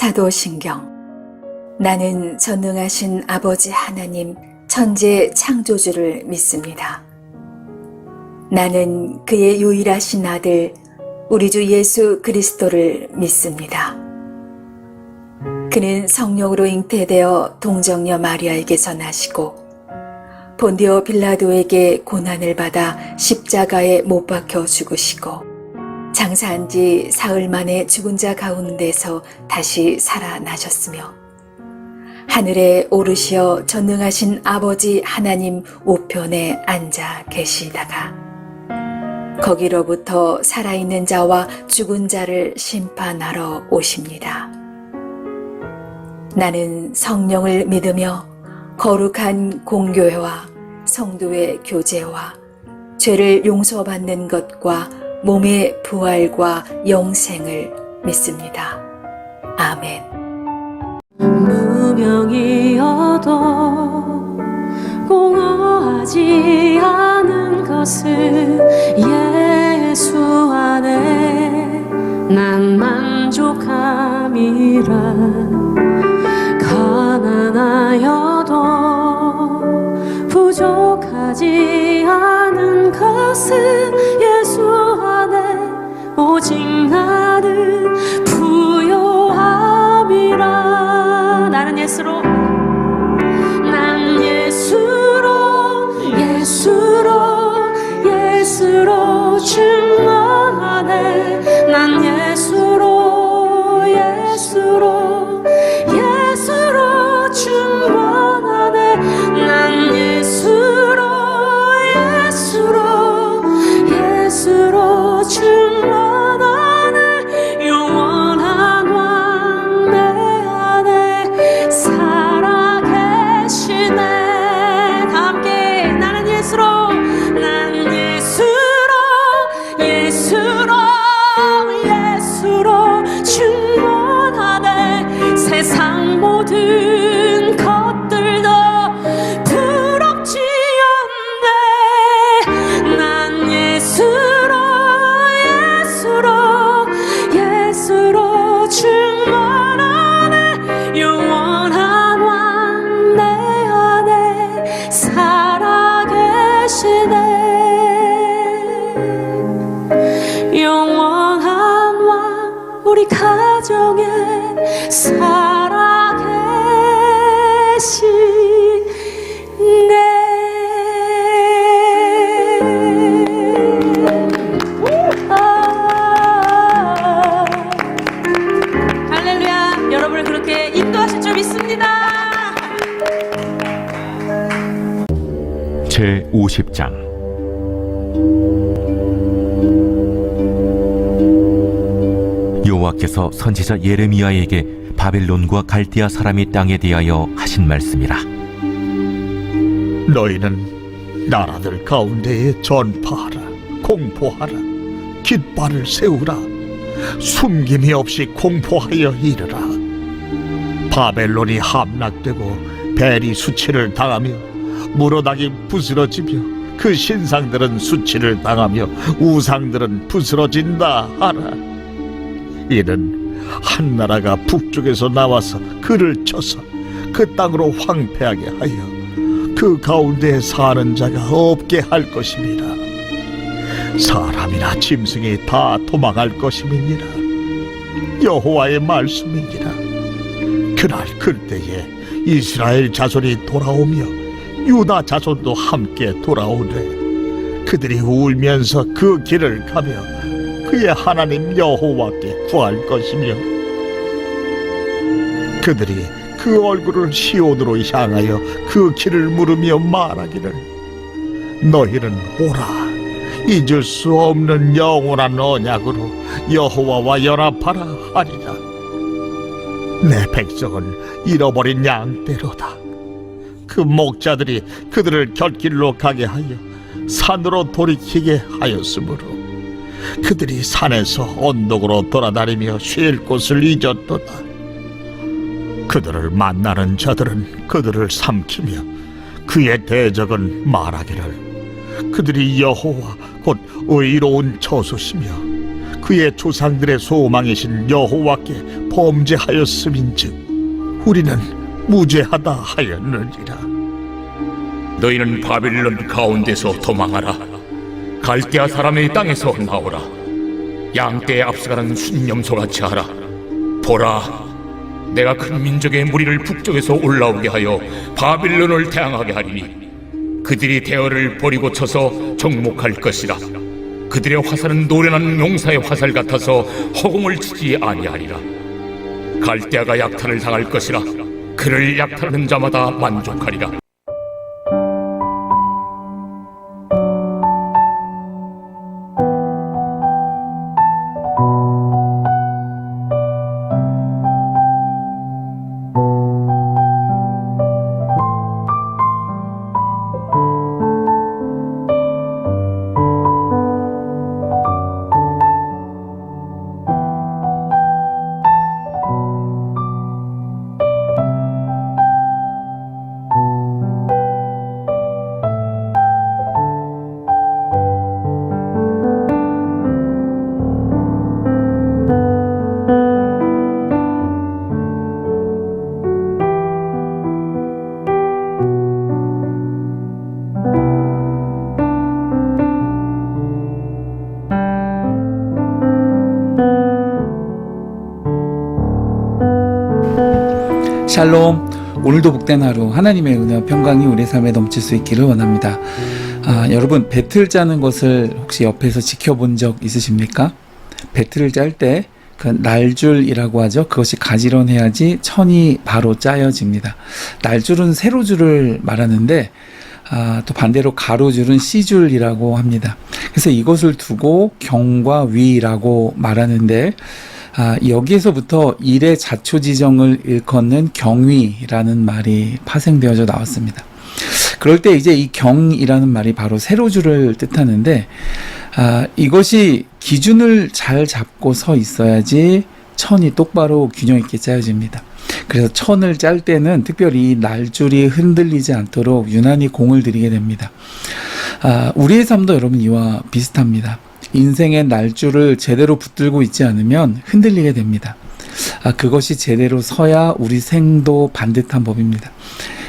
사도신경. 나는 전능하신 아버지 하나님 천재 창조주를 믿습니다. 나는 그의 유일하신 아들 우리 주 예수 그리스도를 믿습니다. 그는 성령으로 잉태되어 동정녀 마리아에게서 나시고 본디오 빌라도에게 고난을 받아 십자가에 못 박혀 죽으시고 장사한 지 사흘 만에 죽은 자 가운데서 다시 살아나셨으며 하늘에 오르시어 전능하신 아버지 하나님 우편에 앉아 계시다가 거기로부터 살아있는 자와 죽은 자를 심판하러 오십니다. 나는 성령을 믿으며 거룩한 공교회와 성도의 교제와 죄를 용서받는 것과 몸의 부활과 영생을 믿습니다. 아멘. 무명이어도 공허하지 않은 것은 예수 안에 난 만족함이라. 가난하여도 부족하지 않은 것은 예수 안에 오직 나는 부요함이라. 나는 예수로 충만하네. 난 예수로 충만하네. 난 예수로 충만하네. 영원한 왕 내 안에 살아계시네. 다 함께 나는 예수로 충만하네. 세상 모든 것들도 부럽지 않네. 난 예수로 충만하네. 영원한 왕 내 안에 살아계시네. 영원한 왕 우리 가정에 살아계시네. 할렐루야. 여러분을 그렇게 인도하실 줄 믿습니다. 제50장 여호와께서 선지자 예레미야에게 바벨론과 갈대아 사람의 땅에 대하여 하신 말씀이라. 너희는 나라들 가운데에 전파하라. 공포하라. 깃발을 세우라. 숨김이 없이 공포하여 이르라. 바벨론이 함락되고 벨이 수치를 당하며 무로당이 부스러지며 그 신상들은 수치를 당하며 우상들은 부스러진다 하라. 이는 한 나라가 북쪽에서 나와서 그를 쳐서 그 땅으로 황폐하게 하여 그 가운데 사는 자가 없게 할 것임이라. 사람이나 짐승이 다 도망할 것임이니라. 여호와의 말씀이니라. 그날 그때에 이스라엘 자손이 돌아오며 유다 자손도 함께 돌아오되 그들이 울면서 그 길을 가며 그의 하나님 여호와께 구할 것이며 그들이 그 얼굴을 시온으로 향하여 그 길을 물으며 말하기를 너희는 오라. 잊을 수 없는 영원한 언약으로 여호와와 연합하라 하리라. 내 백성은 잃어버린 양떼로다. 그 목자들이 그들을 곁길로 가게 하여 산으로 돌이키게 하였으므로 그들이 산에서 언덕으로 돌아다니며 쉴 곳을 잊었도다. 그들을 만나는 자들은 그들을 삼키며 그의 대적은 말하기를 그들이 여호와 곧 의로운 저수시며 그의 조상들의 소망이신 여호와께 범죄하였음인즉 우리는 무죄하다 하였느니라. 너희는 바빌론 가운데서 도망하라. 갈대아 사람의 땅에서 나오라. 양떼에 앞서가는 순념소같이 하라. 보라, 내가 큰 민족의 무리를 북쪽에서 올라오게 하여 바빌론을 대항하게 하리니 그들이 대어를 버리고 쳐서 정목할 것이라. 그들의 화살은 노련한 용사의 화살 같아서 허공을 치지 아니하리라. 갈대아가 약탈을 당할 것이라. 그를 약탈하는 자마다 만족하리라. 샬롬. 오늘도 복된 하루, 하나님의 은혜와 평강이 우리 삶에 넘칠 수 있기를 원합니다. 여러분, 배틀 짜는 것을 혹시 옆에서 지켜본 적 있으십니까? 배틀을 짤 때 그 날줄이라고 하죠. 그것이 가지런해야지 천이 바로 짜여집니다. 날줄은 세로줄을 말하는데 또 반대로 가로줄은 C줄이라고 합니다. 그래서 이것을 두고 경과 위라고 말하는데 여기에서부터 일의 자초지정을 일컫는 경위라는 말이 파생되어져 나왔습니다. 그럴 때 이제 이 경이라는 말이 바로 세로줄을 뜻하는데 이것이 기준을 잘 잡고 서 있어야지 천이 똑바로 균형 있게 짜여집니다. 그래서 천을 짤 때는 특별히 날줄이 흔들리지 않도록 유난히 공을 들이게 됩니다. 우리의 삶도 여러분 이와 비슷합니다. 인생의 날줄을 제대로 붙들고 있지 않으면 흔들리게 됩니다. 그것이 제대로 서야 우리 생도 반듯한 법입니다.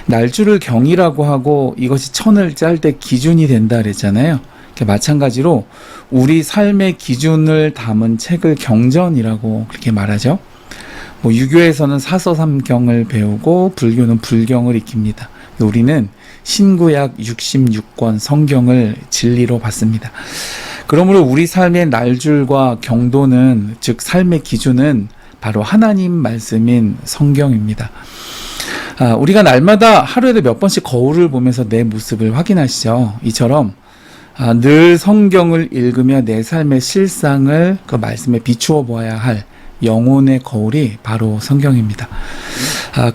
날줄을 경이라고 하고 이것이 천을 짤 때 기준이 된다 그랬잖아요. 마찬가지로 우리 삶의 기준을 담은 책을 경전이라고 그렇게 말하죠. 유교에서는 사서삼경을 배우고 불교는 불경을 익힙니다. 우리는 신구약 66권 성경을 진리로 받습니다. 그러므로 우리 삶의 날줄과 경도는, 즉 삶의 기준은 바로 하나님 말씀인 성경입니다. 우리가 날마다 하루에도 몇 번씩 거울을 보면서 내 모습을 확인하시죠. 이처럼 늘 성경을 읽으며 내 삶의 실상을 그 말씀에 비추어 보아야 할 영혼의 거울이 바로 성경입니다.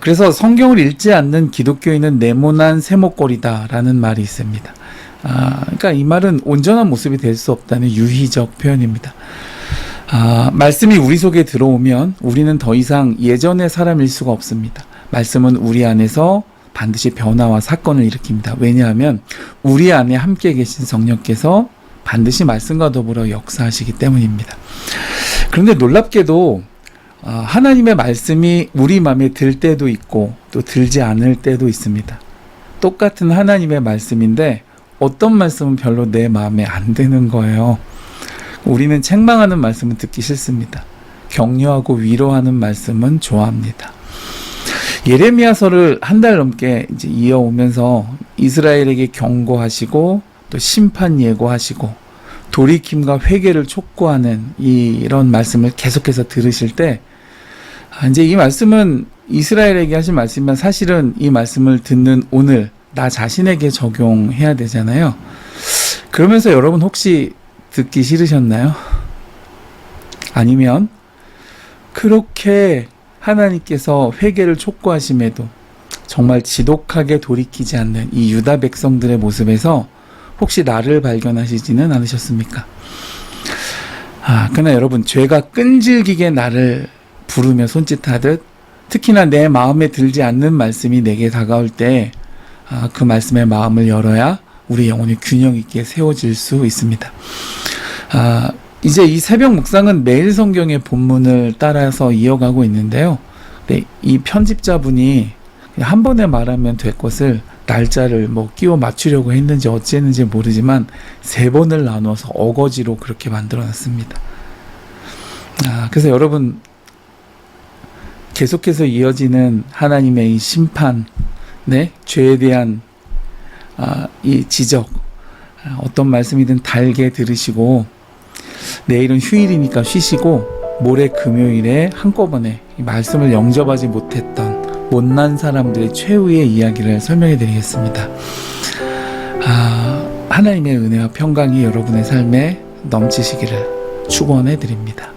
그래서 성경을 읽지 않는 기독교인은 네모난 세목걸이다라는 말이 있습니다. 그러니까 이 말은 온전한 모습이 될 수 없다는 유희적 표현입니다. 말씀이 우리 속에 들어오면 우리는 더 이상 예전의 사람일 수가 없습니다. 말씀은 우리 안에서 반드시 변화와 사건을 일으킵니다. 왜냐하면 우리 안에 함께 계신 성령께서 반드시 말씀과 더불어 역사하시기 때문입니다. 그런데 놀랍게도 하나님의 말씀이 우리 마음에 들 때도 있고 또 들지 않을 때도 있습니다. 똑같은 하나님의 말씀인데 어떤 말씀은 별로 내 마음에 안 드는 거예요. 우리는 책망하는 말씀은 듣기 싫습니다. 격려하고 위로하는 말씀은 좋아합니다. 예레미야서를 한 달 넘게 이제 이어오면서 이스라엘에게 경고하시고 또 심판 예고하시고 돌이킴과 회개를 촉구하는 이런 말씀을 계속해서 들으실 때 이제 이 말씀은 이스라엘에게 하신 말씀이면 사실은 이 말씀을 듣는 오늘 나 자신에게 적용해야 되잖아요. 그러면서 여러분 혹시 듣기 싫으셨나요? 아니면 그렇게 하나님께서 회개를 촉구하심에도 정말 지독하게 돌이키지 않는 이 유다 백성들의 모습에서 혹시 나를 발견하시지는 않으셨습니까? 그러나 여러분, 죄가 끈질기게 나를 부르며 손짓하듯 특히나 내 마음에 들지 않는 말씀이 내게 다가올 때 그 말씀의 마음을 열어야 우리 영혼이 균형 있게 세워질 수 있습니다. 이제 이 새벽 묵상은 매일 성경의 본문을 따라서 이어가고 있는데요. 네, 이 편집자분이 그냥 한 번에 말하면 될 것을 날짜를 뭐 끼워 맞추려고 했는지 어찌했는지 모르지만 3번을 나눠서 어거지로 그렇게 만들어 놨습니다. 그래서 여러분, 계속해서 이어지는 하나님의 이 심판, 네, 죄에 대한 이 지적, 어떤 말씀이든 달게 들으시고, 내일은 휴일이니까 쉬시고 모레 금요일에 한꺼번에 이 말씀을 영접하지 못했던 못난 사람들의 최후의 이야기를 설명해 드리겠습니다. 하나님의 은혜와 평강이 여러분의 삶에 넘치시기를 축원해 드립니다.